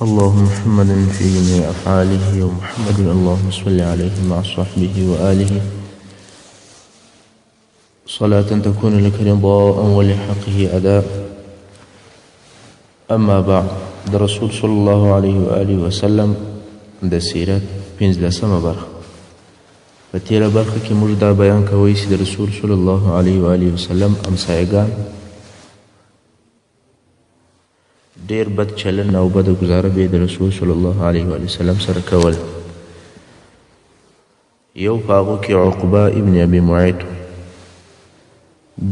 اللهم محمد في جميع أفعاله ومحمد اللهم صل عليه مع صحبه وآله صلاة تكون لك رضاء ولحقه أداء. أما بعد، د رسول صلی الله علیه و آله وسلم د سیرت 15مه برخه. په تیره برخه کې موږ دا بیان کوی چې د رسول صلی الله علیه و آله وسلم همسایګان ډیر بد چلن او بد گزاره به د رسول صلی الله علیه و آله وسلم سره کول. یو په هغو کې عقبه ابن ابي معیط.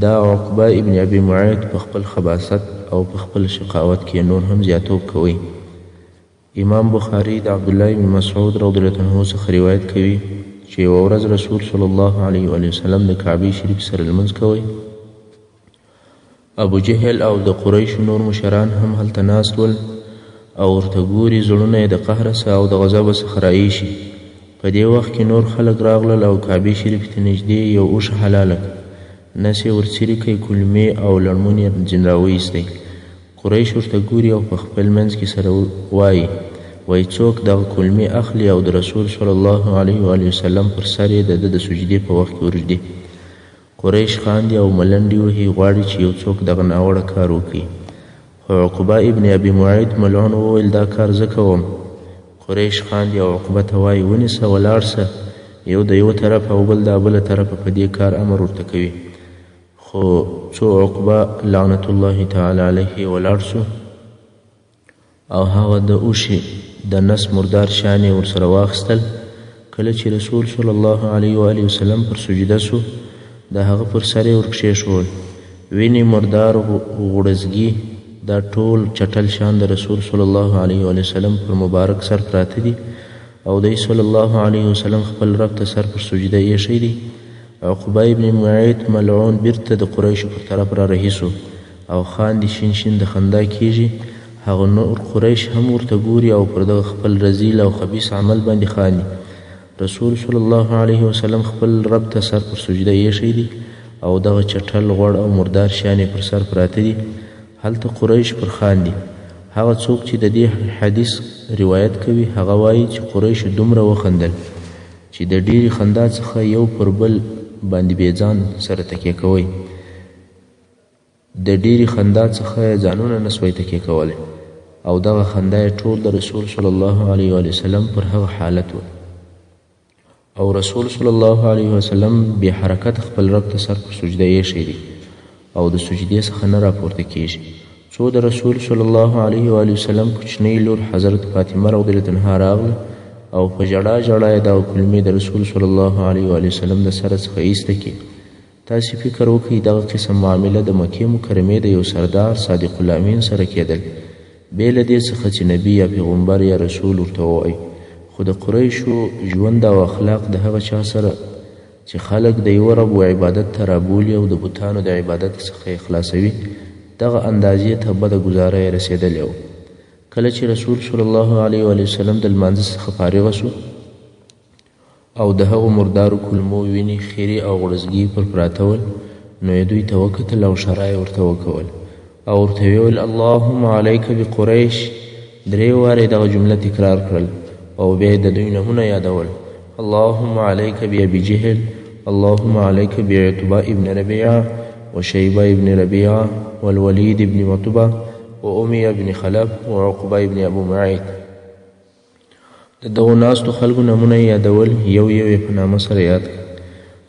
دا عقبه ابن ابي معیط په خپل خباثت او په خپل شقاوت کې نور هم زیاتوب کوي. امام بخاری د عبدالله بن مسعود رضی الله عنه څخه روایت کوي چې یوه ورځ رسول صلی الله علیه و آله وسلم د کعبې شریف سره لمونځ کوي. ابو جهل او د قریشو نور مشران هم هلته ناست ول او ورته ګوري زړونه یې د قهره څخه او د غضبه څخه رایشي. په دې وخت کې نور خلک راغلل او کعبې شریف ته نږدې یو اوښ حلاله کړ. نس یې ورڅیرې کړئ، کلمې او لړمون یې ځین راوایستی. قریش ورته ګوري او په خپل منځ کې سره وایي څوک دغه کلمې اخلي او د رسول صلی الله علیه و آله وسلم پر سر یې د ده د سجدې په وخت کې ورږدي. قریش خاندي او ملنډې وهي، غواړي چې یو څوک دغه ناوړه کار وکړي. خو عقبه ابن ابي معیط ملعون وویل دا کار زه کوم. قریش خاندي او عقبه ته وایي ونیسه، ولاړ سه. یو د یو طرف او بل د بله طرفه په دې کار امر ورته کوي. خو څو عقبه لعنت الله تعالی علیه ولاړ سو او هغه د اوښي د نس مردار شان یې ورسره واخیستل. کله چې رسول صلی الله علیه و آله وسلم پر سجده سو، د هغه پر سر یې ورکښېښول. وینې، مردار غوړزګي، دا ټول چټل شان د رسول صلی الله علیه و آله وسلم پر مبارک سر پراته دي او دی صلی الله علیه وسلم خپل رب ته سر پر سجده ایښی دی. عقبه ابن معیط ملعون بیرته د قریشو پر طرف را رهي سو او خاندي، شین شین د خندا کیږي. هغه نور قریش هم ورته ګوري او پر دغه خپل رذیل او خبیث عمل باندې خاندي. رسول صلی الله علیه وسلم خپل رب ته سر پر سجده ایښی دی او دغه چټل غوړ او مردار شیان پر سر پراته دي. هلته قریش پر خاندي. هغه څوک چې د دې حدیث روایت کوي هغه وایي چې قریش دومره وخندل چې د ډیرې خندا څخه یو پر بل باندې بیځان سره تکیه کوي. د ډیرې خندا څخه ځانونه نسوی تکیه کولی او دغه خندا یې ټول د رسول صلی الله علیه و وسلم پر هغه حالت و او رسول صلی الله علیه وسلم بې حرکت خپل رب ته سر پر سجده ایښی دی او د سجدې څخه نه راپورته کیږي. څو د رسول صلی الله علیه و وسلم کوچنۍ لور حضرت فاطمه رضی الله عنها راغله او په ژړا ژړا یې دغه کلمې د رسول صلی الله علیه و وسلم د سره څخه ایسته کړي. تاسې فکر وکړئ دغه قسم معامله د مکې مکرمې د یو سردار صادق الامین سره کېدل، بې له دې څخه چې نبي یا پیغمبر یا رسول ورته ووایي. خو د قریشو ژوند او اخلاق د هغه چا سره چې خلک د یوه رب و عبادت ته رابولي او د بتانو د عبادت څخه یې خلاصوي، دغه اندازې ته بده ګزاره یې رسېدلې وه. کله چې رسول صلی الله علیه و وسلم د لمانځه څخه فارغه سو او د هغو مردارو کلمو وینې، خیرې او غړزګي پر پراته ول، نو یې دوی ته وکتل او اشاره یې ورته وکول او ورته ویې ویل اللهم علیک بقریش. 3 وارې دغه جمله تکرار کړل او بیا د دوی نومونه یادول. اللهم علیک بابي جهل، اللهم علیک بعتبة ابن ربیعه وشیبه ابن ربیعه والولید ابن عتبه وأمیة ابن خلف وعقبه ابن ابو معیط. د دغو ناستو خلکو نومونه یادول، یو یو یې په نامه سره یاد کړل.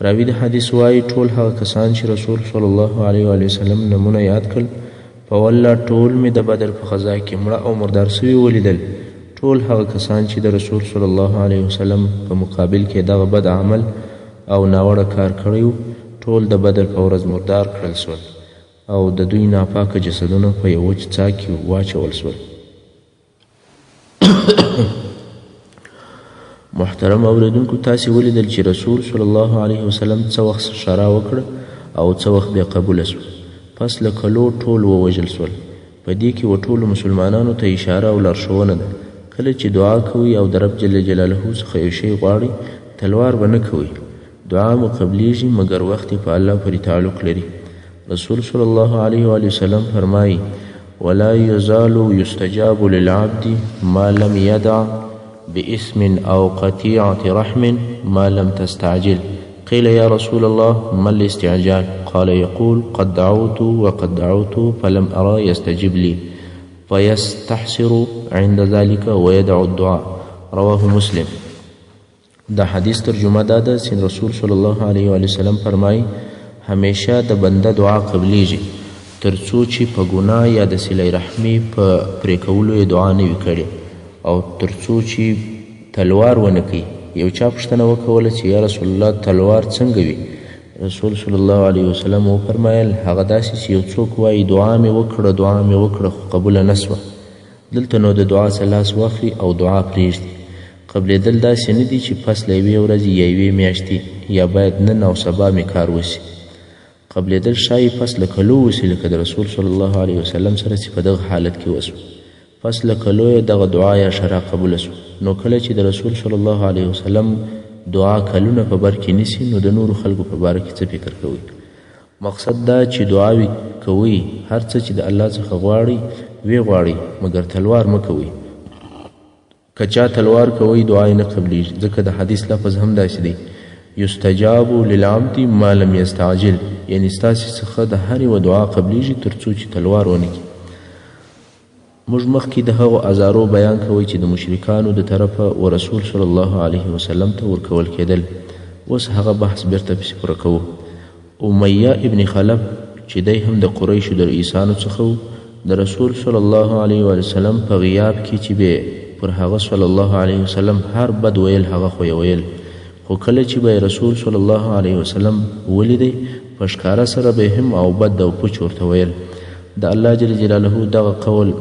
راوي د حدیث وایي ټول هغه کسان چې رسول صلی الله علیه و وسلم نومونه یاد کړل، په والله ټول مې د بدر په فضا کې مړه او مردار سوي ولیدل. ټول هغه کسان چې د رسول صلی الله علیه وسلم په مقابل کې دغه بد عمل او ناوړه کار کړی و، ټول د بدر په ورځ مردار کړل سول او د دوی ناپاکه جسدونه په یو وچ څاه کې واچول سول. محترم اوریدونکو، تاسې ولیدل چې رسول صلی الله علیه وسلم څه وخت اشاره وکړه او څه وخت بیا قبوله سو. پس له کلو ټول ووژل سول. په دې کې و ټولو مسلمانانو ته اشاره او لارښوونه ده. کله چې دعا کوئ او د رب جل جلاله څخه یو شی غواړئ، تلوار به نه کوئ. دعا مو قبلیږي مګر وخت په الله پورې تعلق لري. رسول صلی الله علیه و وسلم فرمایي ولا يزال يستجاب للعبد ما لم يدع بإثم أو قطيعة رحم ما لم تستعجل. قيل يا رسول الله ما الاستعجال؟ قال يقول قد دعوت وقد دعوت فلم أرى يستجب لي فيستحسر عند ذلك ويدعو الدعاء. رواه مسلم. دا حدیث ترجمه دا ده چې رسول صلی الله علیه و سلم فرمایي همیشه د بنده دعا قبلیږي تر څو چې په ګناه یا د صلې رحمي په پرې کولو یې دعا نه وي کړې او تر څو چې تلوار ونه کوي. یو چا پوښتنه وکوله چې یا رسول الله تلوار څنګه وي؟ رسول صلی الله علیه وسلم وفرمایل هغه داسې چې یو څوک وایي دعا مې وکړه خو قبوله نه سوه، دلته نو د دعا څخه لاس واخلي او دعا پرېږدي. قبلېدل داسې نه دي چې پس له یوې ورځې یا یوې میاشتې یا باید نن او سبا مې کار وسي. قبلېدل ښایي پس له کلو وسي لکه د رسول صلی الله علیه وسلم سره چې په دغه حالت کې وسو. پس له کلو یې دغه دعا یا شرع قبوله سو. نو کله چې د رسول صلی الله علیه وسلم دعا کلونه په بر کې نیسي نو د نورو خلکو په باره کې څه فکر کوئ؟ مقصد دا چې دعاوې کوئ هر څه چې د الله څخه غواړئ ویې غواړئ مګر تلوار مه کوئ. که چا تلوار کوئ دعا یې نه قبلیږي، ځکه د حدیث لفظ هم داسې دی یستجاب للعبد ما لم یستعجل، یعنې ستاسې څخه د هر یوه دعا قبلیږي تر څو چې تلوار ونه کړي. موږ مخکې د هغو ازارو بیان کوئ چې د مشرکانو د طرفه و رسول صلی الله علیه وسلم ته ورکول کېدل. اوس هغه بحث بیرته پسې پوره کوو. امیه ابن خلف چې دی هم د قریشو د رئیسانو څخه و، د رسول صلی الله علیه وسلم په غیاب کې چې به پر هغه صلی الله علیه وسلم هر بد ویل هغه خو یې ویل، خو کله چې به رسول صلی الله علیه وسلم ولیدی په ښکاره سره به هم او بد او پوچ ورته ویل. د الله جل جلاله دغه قول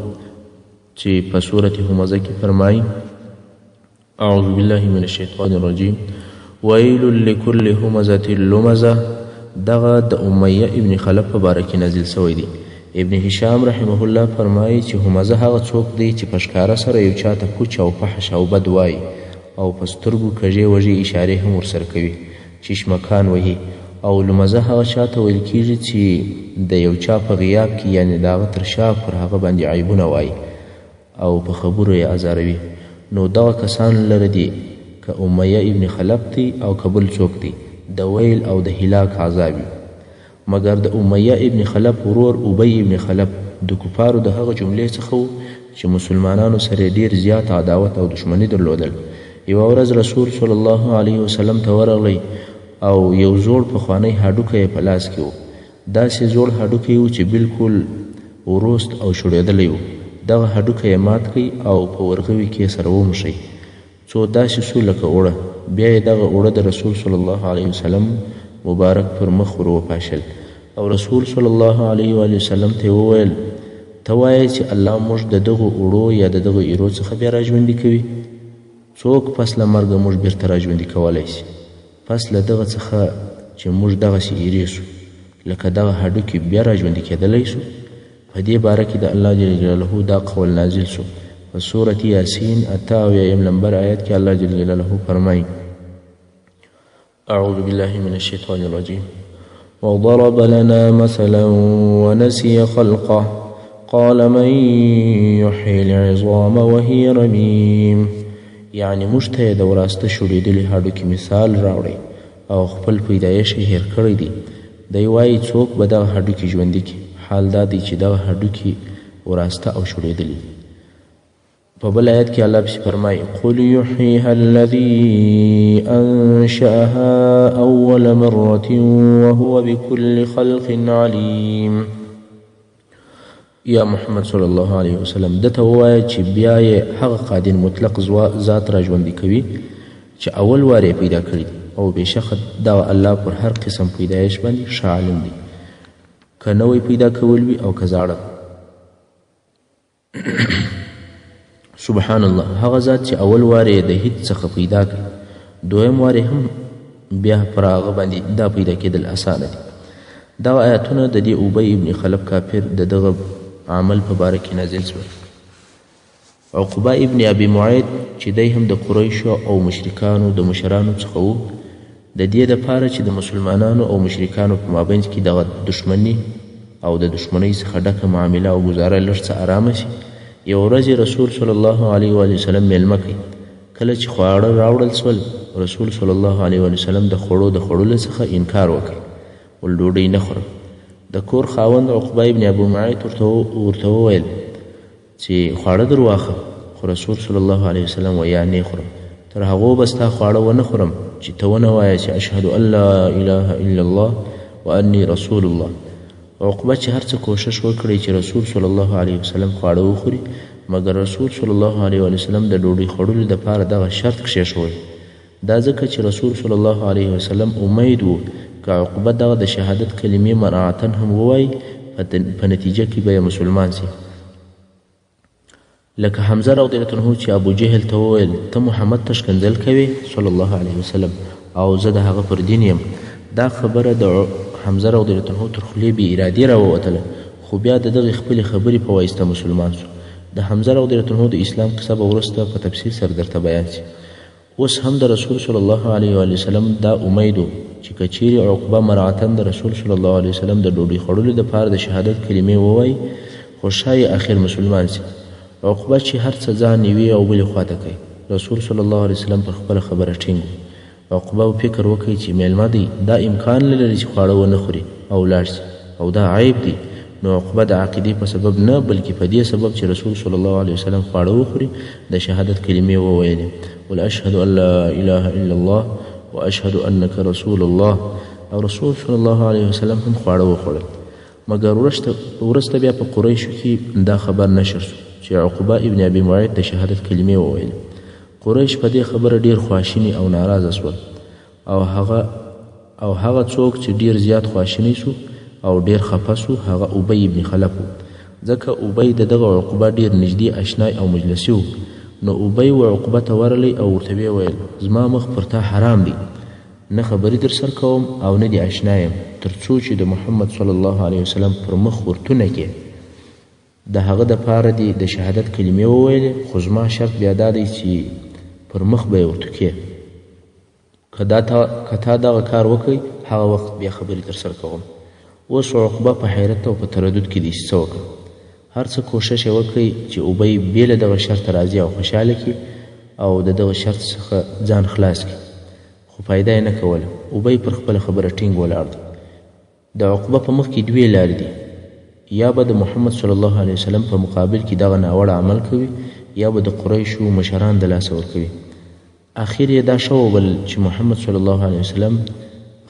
چې په سورة همزه کې فرمایي اعوذ بالله من الشیطان الرجیم ویل لکل همزة لمزه، دغه د امیه ابن خلف په باره کې نازل شوی دی. ابن هشام رحمه الله فرمایي چې همزه هغه څوک دی چې په ښکاره سره یو چاته پوچ او فحش او بد وایي او په سترګو کږې وږې اشارې هم ورسره کوي، چشمکان وهي. او لمزه هغه چاته ویل کېږي چې د یو چا په غیاب کې یعنې د هغه تر شا پر هغه باندې عیبونه وایي او په خبرو یې ازاروي. نو دغه کسان لره دي که امیه ابن خلف دی او که بل څوک دی د ویل او د هلاک عذاب وي. مګر د امیه ابن خلف ورور ابی ابن خلف د کفارو د هغه جملې څخه و چې مسلمانانو سره ډیر زیات عداوت او دشمني درلودل. یوه ورځ رسول صلی الله علیه وسلم ته ورغلی او یو زوړ پخوانی هډوکی یې په لاس کې و. داسې زوړ هډوکی و چې بالکل وروست او شړېدلی و. دغه هډوکی یې مات کړئ او په ورغوي کې یې سره وموښئ څو داسې سو لکه اوړه. بیا یې دغه اوړه د رسول صلی الله علیه وسلم مبارک پر مخ ور وپاشل او رسول صلی الله علیه وسلم ته وویل ته وایې چې الله موږ د دغو اوړو یا د دغو ایرو څخه بیا راژوندي کوي؟ څوک پس له مرګه موږ بیرته راژوندي کولی شي؟ پس له دغه څخه چې موږ دغسې ایرې سو لکه دغه هډوکي بیا راژوندي کېدلی سو؟ په دې باره کې د الله جل جلاله دا قول نازل شو. په سورة یاسین 88 نمبر آیت کې الله جل جلاله فرمایي اعوذ بالله من الشیطان الرجیم وضرب لنا مثلا ونسي خلقه قال من يحيي العظام وهي رميم، یعنی موږ ته یې د وراسته شړېدلي هډوکي مثال راوړی او خپل پیدایش یې هېر کړی دی. دی وایي څوک به دغه هډوکي ژوندي کړي؟ حال دا دی چې دغه هډوکي وراسته او شړېدلي. په بل آیت کې الله پسې فرمایي قل یحییها الذي انشأها اول مرة وهو بكل خلق علیم. یا محمد صلی الله علیه وسلم دته ووایه چې بیا یې هغه قادر مطلق ذات را ژوندي کوي چې اول وار یې پیدا کړي او بېشکه دغه الله پر هر قسم پیدایش باندې ښه عالم دی، که نوی پیدا کول وي او که زاړه. سبحان الله، هغه ذات چې اول وار یې د هیڅ څخه پیدا کړي دویم وار هم بیا پر هغه باندې دا پیدا کېدل اسانه دي. دغه آیتونه د دې ابی ابن خلف کافر د دغه عمل په باره کې نازل شول. عقبه ابن ابي معيط چې دی هم د قریشو او مشرکانو د مشرانو څخه و، د دې دپاره چې د مسلمانانو او مشرکانو په مابینځ کې دغه دښمني او د دشمنۍ څخه ډکه معامله او ګزاره لږ څه ارامه شي. یوه ورځ رسول صلی الله علیه و وسلم میلمه کوي. کله چې خواړه راوړل سول رسول صلی الله علیه و وسلم د خوړو د خوړلو څخه انکار وکړ، ول ډوډۍ نه خورم. د کور خاوند عقبه ابن ابو معیط ورته وویل چې خواړه در واخله، خو رسول صلی الله علیه وسلم ویا نه خورم، تر هغو به ستا خواړه ونه خورم چې ته ونه وایه چې اشهد ان لا اله الا الله وانی رسول الله. عقبه چې هر څه کوشش وکړي چې رسول صلی الله علیه وسلم خواړه وخوري، مګر رسول صلی الله علیه وسلم د ډوډۍ خوړلو دپاره دغه شرط کښېښوی. دا ځکه چې رسول صلی الله علیه وسلم امید و که عقبه دغه د شهادت کلمې مراعتا هم ووایي په نتیجه کې به یې مسلمان سي. لکه حمزه رضی الله عنه چې ابو جهل ته وویل ته محمد ته ښکنځل کوې صلی الله علیه وسلم او زه د هغه پر دین یم. دا خبره د حمزه رضی الله عنه تر خولې بې ارادې راووتله، خو بیا د دغې خپلې خبرې په واسطه مسلمان سو. د حمزه رضی الله عنه د اسلام کیسه به وروسته په تفصیل سره درته بیان سي. اوس هم د رسول صلی الله علیه وسلم دا امید و چې که چیرې عقبه مراعتا د رسول صلی الله علیه وسلم د ډوډۍ خوړلو دپاره د شهادت کلمې ووایي، خو ښایي اخر مسلمان سي. عقبه چې هر څه ځان یوې او بلې خواته کوي، رسول صلی الله علیه وسلم پر خپله خبره ټینګ و. عقبه فکر وکړي چې میلمه دی، دا امکان نه لري چې خواړه ونه خوري او ولاړ سي، او دا عیب دی. نو عقبه د عقیدې په سبب نه بلکې په دې سبب چې رسول صلی الله علیه وسلم خواړه وخوري د شهادت کلمې وویلې، ول اشهد ان لا اله الا الله واشهد انک رسول الله. او رسول صلی الله علیه وسلم هم خواړه وخوړل. مګر وروسته بیا په قریشو کې دا خبر نشر شو چې عقبه ابن ابي معیط د شهادت کلمې وویلې. قریش په دې خبره ډیر خواشیني او ناراضه سول، او هغه څوک چې ډیر زیات خواشینی سو او ډیر خفه سو هغه ابی ابن خلف و، ځکه ابی د دغه عقبه ډیر نږدې اشنای او مجلسي و. نو ابی و عقبه ته ورغلی او ورته ویې ویل زما مخ پر تا حرام دی، نه خبرې در سر کوم او نه دې اشنا یم، تر څو چې د محمد صلی الله علیه وسلم پر مخ ورتونه کې د هغه دپاره دې د شهادت کلمې وویلې، خو زما شرط بیا دا دی چې پر مخ به یې ورتوکې. که تا دغه کار وکړئ هغه وخت بیا خبرې در سر کوم. اوس عقبه په حیرت او په تردد کې دي څه وکړم. هر څه کوشش یې وکړئ چې ابی بې له دغه شرط راضي او خوشحاله کړي او د دغه شرط څخه ځان خلاص کړي، خو فایده یې نه کوله. ابی پر خپله خبره ټینګ ولاړ دی. د عقبه په مخ کې دوې لارې دي، یا به د محمد صلی الله علیه وسلم په مقابل کې دغه ناوړه عمل کوي، یا به د قریشو مشران د لاسه ورکوي. اخر یې دا ښه وبلل چې محمد صلی الله علیه وسلم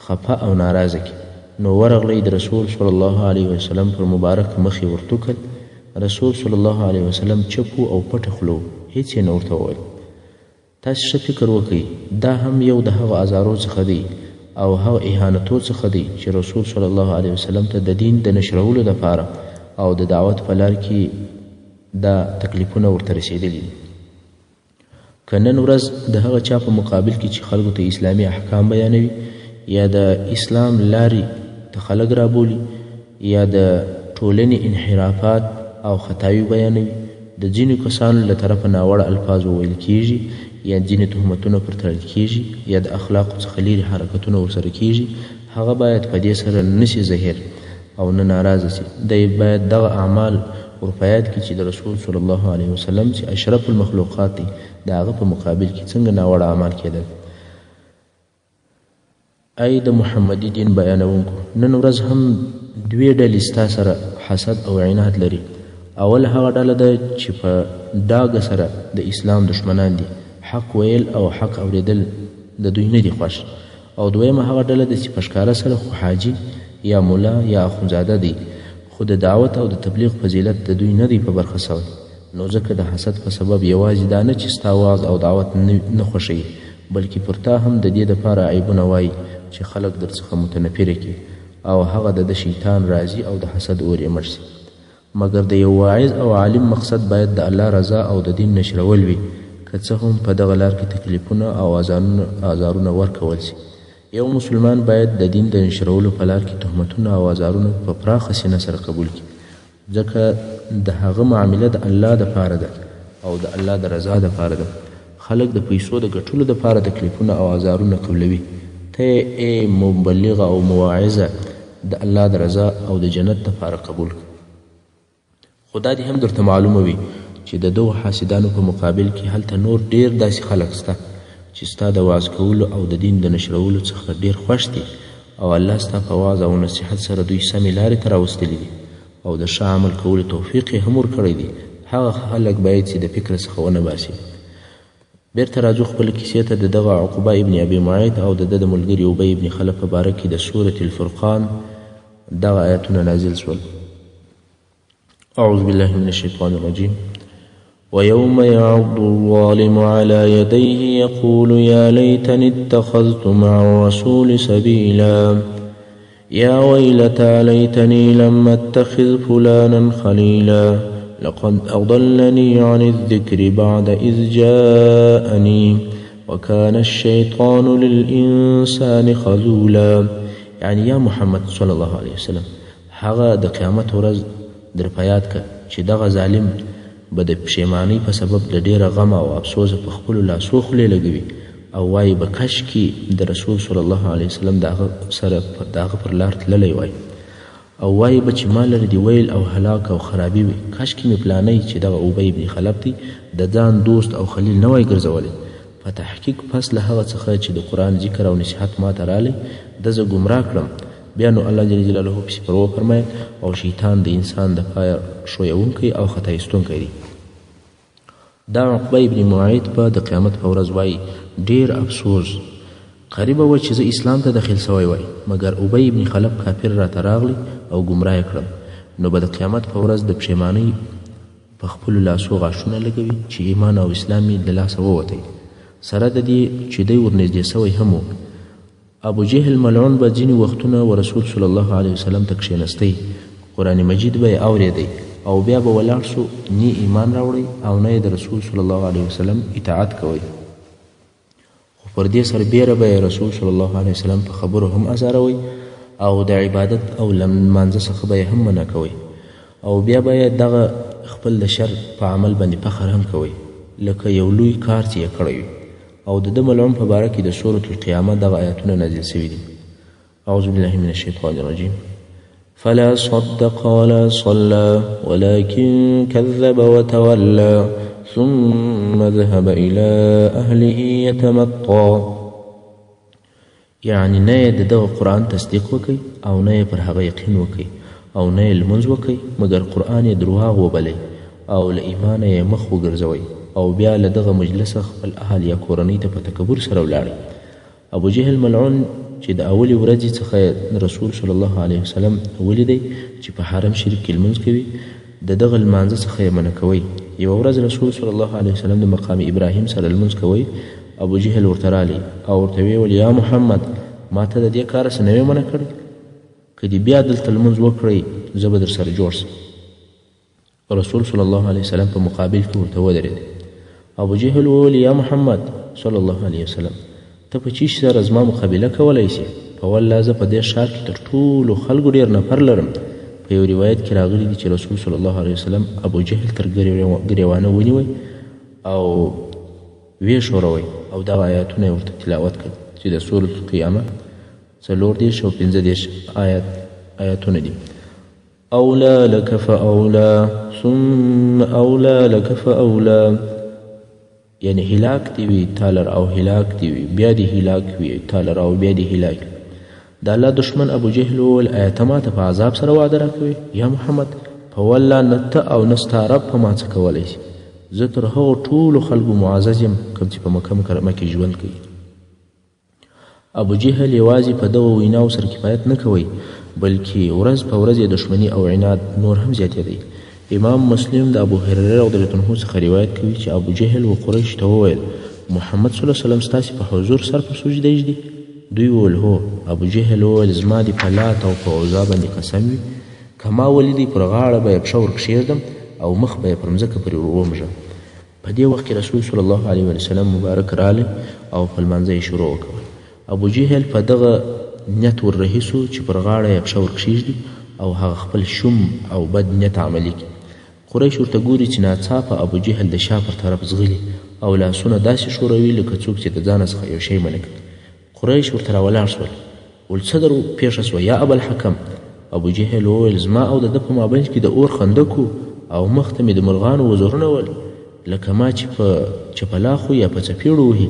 خفه او ناراضه کړي. نو ورغلی د رسول صلی الله علیه وسلم پر مبارک مخ یې ورتوکل. رسول صلی الله علیه وسلم چپ او پټه خوله و، هیڅ یې نه ورته وویل. تاسې ښه فکر وکړئ، دا هم یو د هغه ازارو څخه دی او هغه اهانتو څخه دی چې رسول صلی الله علیه وسلم ته د دین د نشرولو دپاره او د دعوت په لار کې دا تکلیفونه ورته رسېدلي دي. که نن ورځ د هغه چا په مقابل کې چې خلکو ته اسلامي احکام بیانوي، یا د اسلام لارې ته خلک رابولي، یا د ټولنې انحرافات او خطاوي بیانوي، د ځینو کسانو له طرفه ناوړه الفاظ وویل کیږي، یا ځینې تهمتونه پر تړل کیږي، یا د اخلاقو څخه لرې حرکتونه ورسره کیږي، هغه باید په دې سره نشي ظاهر او نه ناراضه سي. دی باید دغه اعمال ور په یاد کړي چې د رسول صلی الله علیه وسلم چې اشرف المخلوقات دی د هغه په مقابل کې څنګه ناوړه اعمال کېدل. ای د محمدي دین بیانونکو، نن ورځ هم دوې ډلې ستا سره حسد او عناد لري. اول هغه ډله ده چې په ډاګه سره د اسلام دشمنان دي، حق ویل او حق اوریدل د دوی نه دي خوښ. او دویمه هغه ډله ده چې په ښکاره سره خو حاجي یا مولا یا اخونزاده دی، خو د دعوت او د تبلیغ فضیلت د دوی نه دی په برخه سوی. نو ځکه د حسد په سبب یوازې دا نه چې ستا واز او دعوت نه خوښوي، بلکې پر تا هم د دې دپاره عیبونه وایي چې خلک در څخه متنفره کړي او هغه د شیطان راضي او د حسد اور یې مړ سي. مګر د یو واعظ او عالم مقصد باید د الله رضا او د دین نشرول وي، که څه هم په دغه لار کې تکلیفونه او آزارونه ورکول سي. یو مسلمان باید د دین د نشرولو په لار کې تهمتونه او آزارونه په پراخه سینه سره قبول کړي، ځکه د هغه معامله د الله دپاره ده او د الله د رضا دپاره ده. خلک د پیسو د ګټلو دپاره تکلیفونه او آزارونه قبلوي. ته ای مبلغه او مواعظه د الله د رضا او د جنت دپاره قبول کړه. خو دا دې هم درته معلومه وي چې د دغو حاسدانو په مقابل کې هلته نور ډیر داسې خلک سته چې ستا د وعظ کولو او د دین د نشرولو څخه ډیر خوښ دي او الله ستا په وعظ او نصیحت سره دوی سمې لارې ته راوستلي دي او د ښه عمل کولو توفیق یې هم ورکړی دی. هغه خلک باید چې د فکر څخه ونه باسي. بیرته راځو خپله کیسې ته. د دغه عقبه ابن ابي معیط او د ده د ملګري ابی ابن خلف په باره کې د سورة الفرقان دغه آیتونه نازل شول. اعوذ بالله من الشیطان الرجیم. ويوم يعض الظالم على يديه يقول يا ليتني اتخذت مع الرسول سبيلا يا ويلتى ليتني لم اتخذ فلانا خليلا لقد أضلني عن الذكر بعد إذ جاءني وكان الشيطان للإنسان خذولا. يعني يا محمد صلى الله عليه وسلم هغه د قیامت ورځ در په یاد که چې دغه ظالم به د پښیمانۍ په سبب د ډېره غم او افسوسه په خپلو لاسو خولې لګوي او وایي به کشکې د رسول صلی الله علیه وسلم د هغه سره د هغه پر لار تللی وای او وایي به چې ما لره دې ویل او هلاک او خرابي وي. کشکې مې پلانی چې دغه ابی ابن خلف دی د ځان دوست او خلیل نه وای ګرځولی. په تحقیق پس له هغه څخه چې د قرآن ذکر او نصیحت ما ته رالی ده زه ګمراه کړم. بیا نو الله جل جلاله پسې پر وفرمایل او شیطان د انسان دپاره ښویونکی او خطا ایستونکی دی. دا عقبه ابن معیط به د قیامت په ورځ وایي ډېر افسوس قریبه وه چې زه اسلام ته داخل سوی وای مګر ابی ابن خلف کافر راته راغلی او ګمراه کړم. نو به د قیامت په ورځ د پښیمانۍ په خپلو لاسو غاښونه لګوي چې ایمان او اسلام یې له لاسه ووتی. سره د دې چې دی ورنږدې سوی هم و. ابو جهل ملعون به ځینې وختونه و رسول صلی الله علیه وسلم ته کښېنستی، قرآن مجید به یې اورېدی او بیا به ولاړ سو، نه ایمان راوړی او نه د رسول صلی الله علیه وسلم اطاعت کوئ. خو پر دې سربیره به یې رسول صلی الله علیه وسلم په خبرو هم ازاروئ او د عبادت او لمانځه څخه به یې هم منع کوئ او بیا به یې دغه خپل د شر په عمل باندې فخر هم کوئ لکه یو لوی کار چې یې کړی وي. او د ده ملعون په باره کې د سورة القیامه دغه آیاتونه نازل سوي دي. اعوذ بالله من الشیطان الرجیم. فلا صدق ولا صلى ولكن كذب وتولى ثم ذهب إلى أهله يتمطى. یعنی نه یې د دغه قرآن تصدیق وکئ او نه یې پر هغه یقین وکئ او نه یې لمونځ وکئ مګر قرآن یې درواغ وبلئ او له ایمانه یې مخ وګرځوئ او بیا له دغه مجلسه خپل اهل یا کورنۍ ته په تکبر سره ولاړئ. ابو جهل ملعون چې د اولې ورځې څخه رسول صلی الله علیه وسلم ولیدی چې په حرم شریف کې لمونځ کوي، د دغه لمانځه څخه یې منع کوئ. یوه ورځ رسول صلی الله علیه وسلم د مقام ابراهیم سره لمونځ کوئ. ابو جهل ورته رالی او ورته ویې ویل یا محمد ما ته د دې کاره څه نه وې منع کړی، که دې بیا دلته لمونځ وکړئ زه به در سره جوړ سم. رسول صلی الله علیه وسلم په مقابل کې ورته ودرېد. ابو جهل وویل یا محمد صلی الله علیه وسلم ته په چیش سره زما مقابله کولی شي؟ په والله زه په دې ښار کې تر ټولو خلکو ډېر نفر لرم. په یو روایت کې راغلی دي چې رسول صلی الله علیه وسلم ابو جهل تر ګریوانه ونیوی او ویې ښوروئ او دغه آیاتونه یې ورته تلاوت کړل چې د سورة القیامه 4 او 15 آیاتونه دي. اولا لك فاولا ثم اولا لك فاولا، یعنی هلاک دی وی تالر او هلاک دی وی بیا دی هلاک وی تالر او بیا دی هلاک. د الله دشمن ابو جهل وویل آیا ته ماته په عذاب سره واده راکوې؟ یا محمد په والله نه ته او نه ستا رب په ما څه کولی شي. زه تر هغو ټولو خلکو معزز یم کوم چې په مکه مکرمه کې ژوند کوي. ابو جهل یوازې په دغو ویناو سره کفایت نه کوي بلکې ورځ په ورځ یې دښمني او عناد نور هم زیاتېدی. امام مسلم د ابو هریره رضی الله عنه څخه روایت کوي چې ابو جهل و قریش ته وویل محمد صلی الله علیه وسلم ستاسې په حضور سر په سجده ږدي؟ دوی وویل هو. ابو جهل وویل زما دې په لات او په عزا باندې قسم وي که ما ولیدی پر غاړه به یې پښه ورکښېږدم او مخ به یې پر مځکه پرې ومږم. په دې وخت کې رسول صلی الله علیه وسلم مبارک رالی او په لمانځه یې شروع وکول. ابو جهل په دغه نیت وررهي سو چې پر غاړه یې پښه ورکښېږدي او هغه خپل شوم او بد نیت عملي کړي. قریش ورته ګوري چې ناڅاپه ابو جهل د شا پر طرف ځغلي او لاسونه داسې ښوروي لکه څوک چې د ځانه څخه یو شی منع کړي. قریش ورته راولاړ شول ول څه در پیښه سوه یا ابوالحکم؟ ابوجهل وویل زما او د ده په مابینځ کې د اور خندق او مخ ته مې د مرغانو وزرونه ول لکه ما چې په چپلاخو یا په څپېړو وهي.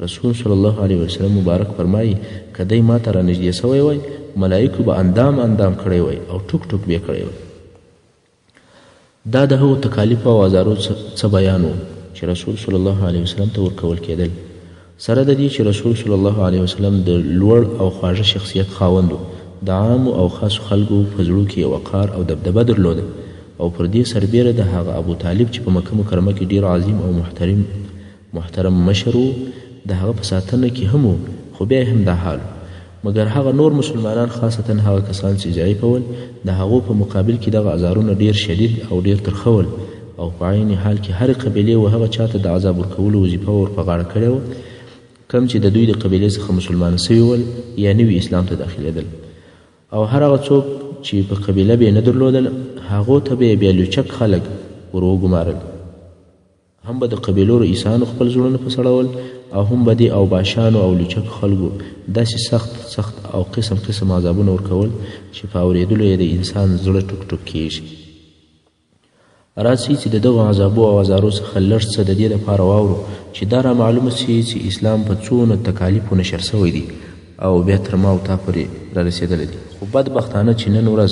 رسول صلی الله علیه وسلم مبارک فرمایي که دی ما ته رانږدې سوی وای ملایکو به اندام اندام کړی وای او ټوک ټوک به یې کړی وای. دا د هغو تکالیفو او ازارو څه بیان و چې رسول صلی الله علیه وسلم ته ورکول کېدل، سره د دې چې رسول صلی الله علیه وسلم د لوړ او خواږه شخصیت خاوند و. د عامو او خاصو خلکو په زړو کې وقار او دبدبه درلوده او پر دې سربیره د هغه ابو طالب چې په مکه مکرمه کې ډیر عظیم او محترم مشر و د هغه په ساتنه کې هم و، خو بیا هم دا حال مګر هغه نور مسلمانان خاصتا هغه کسان چې ضعیفه ول د هغو په مقابل کې دغه ازارونه ډیر شدید او ډیر ترخه ول او په عین حال کې هرې قبیلې و هغه چاته د عذاب ورکولو وظیفه ور په غاړه کړې وه کم چې د دوی د قبیلې څخه مسلمانه سوي ول یا نوي اسلام ته داخلېدل. او هر هغه څوک چې په قبیله به یې نه درلودل هغو ته به یې بیا لوچک خلک ور وګمارل. هم به د قبیلو رئیسانو خپل زړونه په سړول او هم به دې اوباشانو او لوچک خلکو داسې سخت او قسم عذابونه ورکول چې په اورېدلو یې د انسان زړه ټوک ټوک کېږي. راسئ چې د دغو عذابو او ازارو څخه لږ څه د دې دپاره واورو چې دا رامعلومه سي چې اسلام په څونه تکالیفو نشر سوی دی او بیا تر ما او تا پورې رارسېدلی دی. خو بدبختانه چې نن ورځ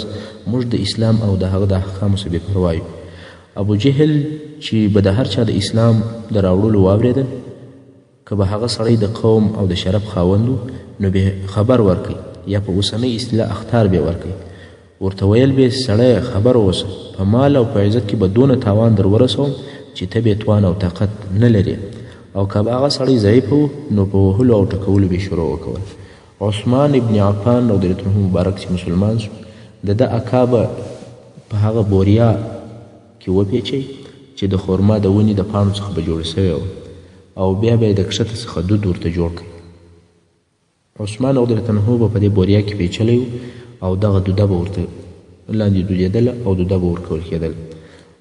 موږ د اسلام او د هغه د احکامو څه بې پروا یو. ابوجهل چې به د هر چا د اسلام د راوړلو واورېدل که به هغه سړی د قوم او د شرف خاوند نو به خبر ورکوي یا په اوسنۍ اصطلاح اخطار به ورکوي، ورته ویل به سړی خبر اوسه په مال او په عزت کې به دونه تاوان در ورسوم چې ته بې توان او طاقت نه لرې. او که به هغه سړی ضعیف و نو په وهلو او ټکولو به شروع وکول. عثمان ابن عفان رضی الله عنه مبارک چې مسلمان شو د ده اکا به په هغه بوریا کې وپیچئ چې د خرما د ونې د پاڼو څخه به جوړه سوې وه او بیا به یې د کښته څخه دود ورته جوړ کړي. عثمان رضی الله عنه به په دې بوریا کې پیچلی و او دغه دوده به ورته لاندې دودېدله او دوده به ورکول کېدل.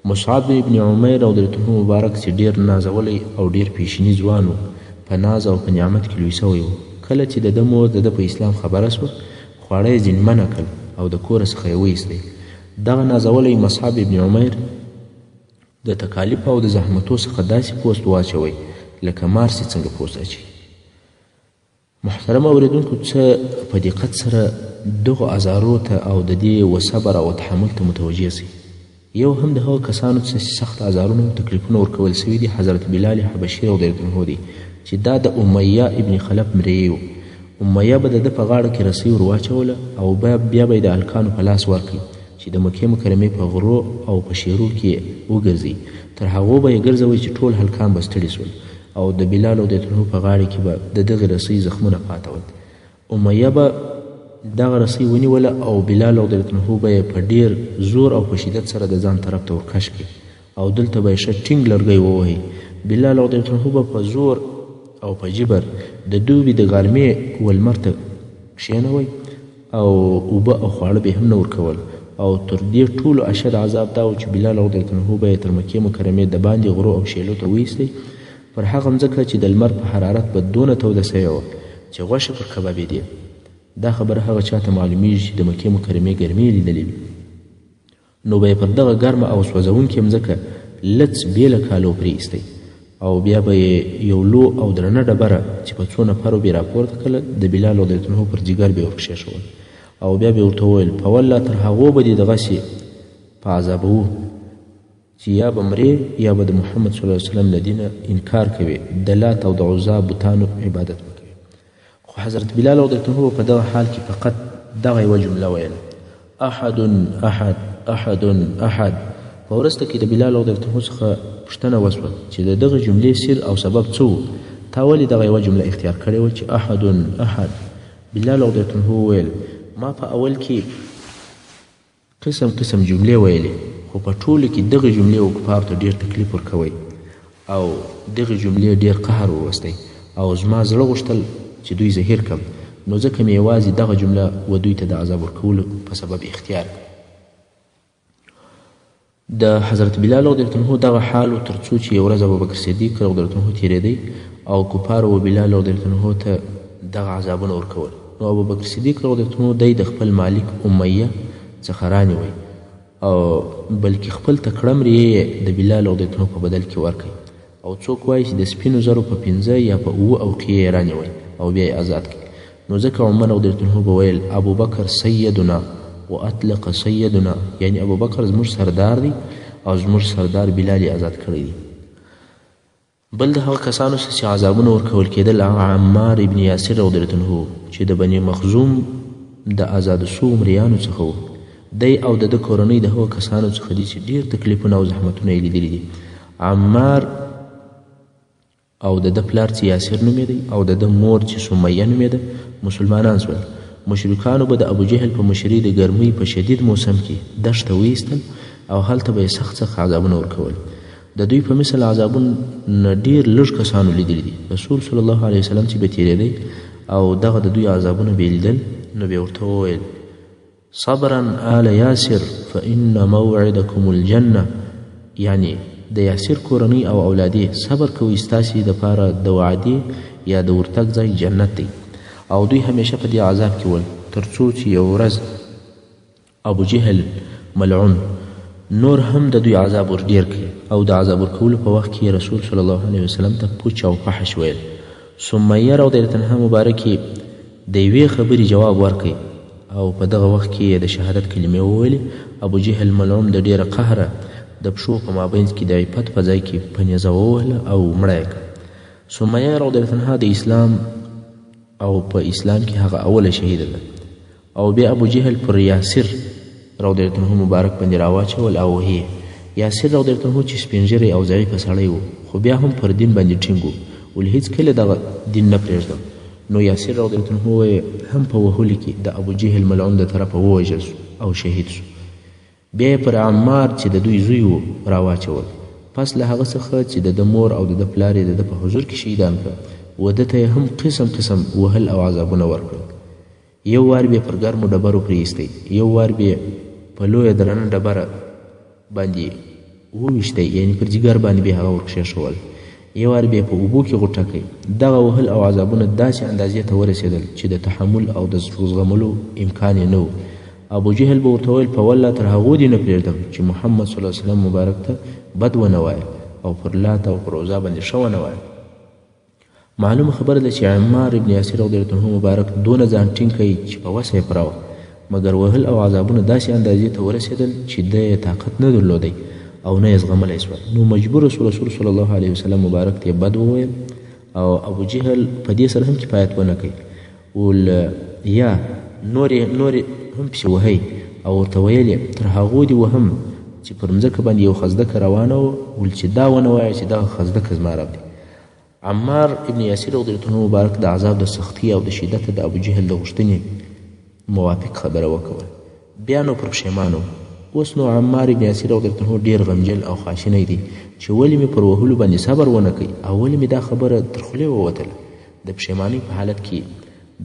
مصعب ابن عمیر رضی الله عنه مبارک چې ډېر نازولی او ډېر پیشني ځوان و په ناز او په نعمت کې لوی سوی و. کله چې د ده مور د ده په اسلام خبره سوه خواړه یې ځینې منع کړل او د کوره څخه یې وایستی. دغه نازولی مصعب ابن عمیر د تکالیف او د زحمتو څخه داسې پوست واچوئ لکه مار چې څنګه پوست اچوي. محترم اوریدونکو څه په دقت سره دغو ازارو ته او د دې و صبر او تحمل ته متوجه سئ. یو هم د هغو کسانو څخه سخت ازارونه او تکلیفونه ورکول سوي دي حضرت بلال حبشي رضی الله عنه دی چې دا د امیه ابن خلف مریی و. امیه به د ده په غاړه کې رسۍ ور واچوله او بیا به یې د هلکانو په لاس ورکړي چې د مکې مکرمې په غرو او په شیرو کې وګرځي. تر هغو به یې ګرځوئ چې ټول هلکان به ستړي سول او د بلال رضی الله عنه په غاړه کې به د دغې رسۍ زخمونه پاته ول. امیه به دغه رسۍ ونیوله او بلال رضی الله عنه به یې په ډېر زور او په شدت سره د ځان طرف ته ورکش کړي او دلته به یې ښه ټینګ لرګی ووهي. بلال رضی الله عنه به په زور او په جبر د دوبي د غرمې ولمر ته کښېنوئ او اوبه او خواړه به هم نه ورکول. او تر دې ټولو اشد عذاب دا و چې بلال رضی الله عنه به یې تر مکې مکرمې د باندې غرو او شیلو ته وایستی پر هغه مځکه چې د لمر په حرارت به دونه توده سوې وه چې غوښې پر کبابېدې. دا خبره هغه چا ته معلومیږي چې د مکې مکرمې ګرمۍ لیدلې وي نو به یې پر دغه ګرمه او سوځونکې مځکه لڅ بېله کالو پرېایستی او بیا به یې یو لو او درنه ډبره چې په څو نفرو به یې راپورته کړله د بلال رضی الله عنه پر جګر به یې ورکښېښول او بیا به یې ورته وویل په والله تر هغو به دې دغسې په عذابوو چې یا به مرې یا به د محمد صلی الله علیه وسلم له دینه انکار کوي د لات او د عزا بتانو عبادت به کوي. خو حضرت بلال رضی الله عنه په دغه حال کې فقط دغه یوه جمله ویله احد احد احد احد. په وروسته کې د بلال رضی الله عنه څخه پوښتنه وسوه چې د دغه جملې سر او سبب څه و، تا ولې دغه یوه جمله اختیار کړې وه چې احد احد؟ بلال رضی الله عنه وویل ما په اول کې قسم جملې ویلې خو په ټولو کې دغه جملې و کفارو ته ډېر تکلیف ورکوی او دغه جملې ډېر قهر وروستی او زما زړه غوښتل چې دوی زهیر کړم نو ځکه مې یوازې دغه جمله و دوی ته د عذاب ورکولو په سبب اختیار کړ. د حضرت بلال رضی الله عنه دغه حال و تر څو چې یو ورځ ابوبکر صدیق رضی الله عنه تېرېدی او کفارو و بلال رضی الله عنه ته دغه عذابونه ورکول نو ابوبکر صدیق رضی الله عنه دی د خپل مالک امیه څخه رانیوی او بلکې خپل تکړه مریی د بلال رضی الله عنه په بدل کې ورکړي او څوک وایي چې د سپینو زرو په 15 یا په 7 اوقیې یې رانیوی او بیا یې آزاد کړي. نو ځکه عمر رضی الله عنه به ویل ابوبکر سیدنا و اطلق سیدنا، یعنی ابوبکر زموږ سردار دی او زموږ سردار بلال یې آزاد کړی دی. بل د هغه کسانو چې عذابونه ورکول کېدل هغه عمار ابن یاسر رضی الله عنه چې د بني مخزوم د آزاد سوو مریانو څخه و. دی او د ده کورنۍ د هغو کسانو څخه دي چې ډېر تکلیفونه او زحمتونه یې لیدلي دي. عمار او د ده پلار چې یاسر نومېدی او د ده مور چې سمیه نومېده مسلمانان شول. مشرکانو به د ابوجهل په مشرۍ د ګرمۍ په شدید موسم کې دښته وایستل او هلته به یې سخت عذابونه ورکول. د دوی په مثل عذابونه ډېر لږ کسانو لیدلي دي. رسول صلی الله علیه وسلم چې به تېرېدی او دغه د دوی عذابونه به یې لیدل نو به یې ورته وویل صبرا آل یاسر فإن موعدکم الجنه، یعنی د یاسر کورنۍ او اولادې صبر کوئ، ستاسې دپاره د وعدې یا د ورتګ ځای جنت دی. او دوی همیشه په دې عذاب کې ول تر څو چې یو ورځ ابوجهل ملعون نور هم د دوی عذاب ور ډېر کړي او د عذاب ورکولو په وخت کې رسول صلی الله علیه وسلم ته پوچ او فحش ویل. سمیه رضی الله عنها مبارکې د یوې خبرې جواب ورکړي او په دغه وخت کې د شهادت کلمې وویلې. ابوجهل ملعون د ډېره قهره د پښو په مابینځ کې د عفت په ځای کې په نیزه ووهله او مړه یې کړه. سمیه رضی الله عنها د اسلام او په اسلام کې هغه اوله شهیده ده. او بیا ابوجهل پر یاسر رضی الله عنه مبارک باندې راواچول او هی یاسر رضی الله عنه چې سپین ږیری او ضعیفه سړی و خو بیا هم پر دین باندې ټینګ و ولې هېڅکله دغه دین نه پرېږدم. نو یاسر رضی الله عنه هم په وهلو کې د ابوجهل ملعون د طرفه ووژل سو او شهید سو. بیا یې پر عمار چې د دوی زوی و راواچول. پس له هغه څخه چې د ده مور او د ده پلار یې د ده په حضور کې شهیدان کړه و ده ته یې هم قسم قسم وهل او عذابونه ورکړل. یو وار بیا پر ګرمو ډبرو پرېیستی، یو وار بیا په لویه درنه ډبره باندې وویشتی، یعنې پر جګر باندې بیا هغه ورکښېښول، یو وار بیا په اوبو کې غوټه کړئ. دغه وهل او عذابونه داسې اندازې ته ورسېدل چې د تحمل او د زغملو امکان یې نه و. ابوجهل به ورته ویل په والله تر هغو دې نه پرېږدم چې محمد صلی الله علیه وسلم مبارک ته بد ونه وایه او پر لات او پر عزا باندې ښه ونه وایه. معلومه خبره ده چې عمار ابن یاسر رضی الله عنه مبارک دونه ځان ټینګ کوي چې په وسه یې پوره وه، مګر وهل او عذابونه داسې اندازې ته ورسېدل چې ده یې طاقت نه درلودی او نه یې زغملی سوه. نو مجبور رسول صلی الله علیه وسلم مبارک ته یې بد وویل او ابوجهل په دې سره هم کفایت ونه کوي ول یا نورې هم پسې وهی او ورته ویل یې تر هغو دې وهم چې پر مځکه باندې یو خزدکه روانه و ول چې دا ونه وایه چې دغه خزدکه زما رب دی. عمار ابن یاسر رضی الله عنه مبارک د عذاب د سختي او د شدت د ابوجهل د غوښتنې موافق خبره وکول. بیا نو پر پښیمانه اوس نو عمار ابن یاسر رضی الله عنه ډېر غمجن او خاشنی دی چې ولې مې پر وهلو باندې صبر ونه کوي او ولې مې دا خبره تر خولې ووتله. د پښیمانۍ په حالت کې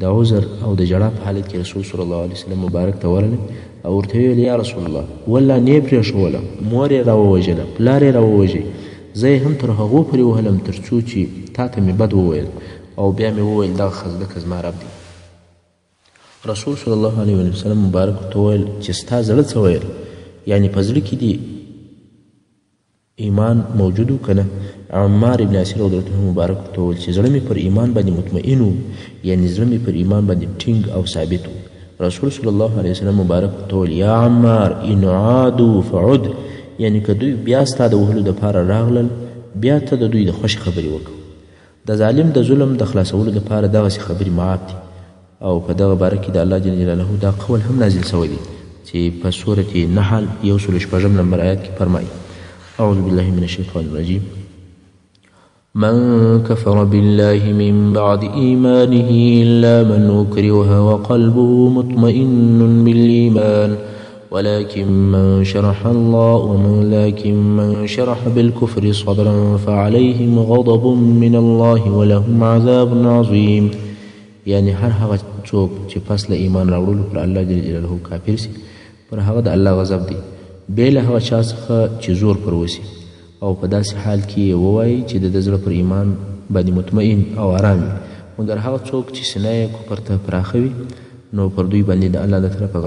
د عذر او د ژړا په حالت کې رسول صلی الله علیه وسلم مبارک ته ورغلی او ورته ویل یا رسول الله والله نه یې پرېښوله، مور یې راووژله، پلار یې راووژی، زه یې هم تر هغو پورې وهلم تر څو چې تا ته مې بد وویل او بیا مې وویل دغه خزدکه زما رب دی. رسول صلی الله علیه وسلم مبارک ورته وویل چې ستا زړه څه ویل، یعنې په زړه کې دې ایمان موجود و که نه؟ عمار ابن یاسر رضی الله عنه مبارک ورته وویل چې زړه مې پر ایمان باندې مطمئن و، یعنې زړه مې پر ایمان باندې ټینګ او ثابت و. رسول صلی الله علیه وسلم مبارک ورته وویل یا عمار ان عادوا فعد، یعنې که دوی بیا ستا د وهلو دپاره راغلل بیا ته د دوی د خوښې خبرې وکړه. د ظالم د ظلم د خلاصولو دپاره دغسې خبرې معاف دي. او په دغه باره کې د الله جل جلاله دا قول هم نازل شوی دی چې په سورة نحل 106 نمبر آیات کې فرمایي اعوذ بالله من الشیطان الرجیم من كفر بالله من بعد إيمانه إلا من أكره وقلبه مطمئن بالإيمان ولكن من شرح بالكفر صدرا فعليهم غضب من الله ولهم عذاب عظيم. یعنی هر هغه څوک چې پس له ایمان راوړلو پر الله جل جلاله کافر سي پر هغه د الله غضب دی بې له هغه چا څخه چې زور پر وسي او په داسې حال کې ووایي چې د ده زړه پر ایمان باندې مطمئن او آرام وي مګر هغه څوک چې سینه یې کفر ته پراخه وي نو پر دوی باندې د الله د طرفه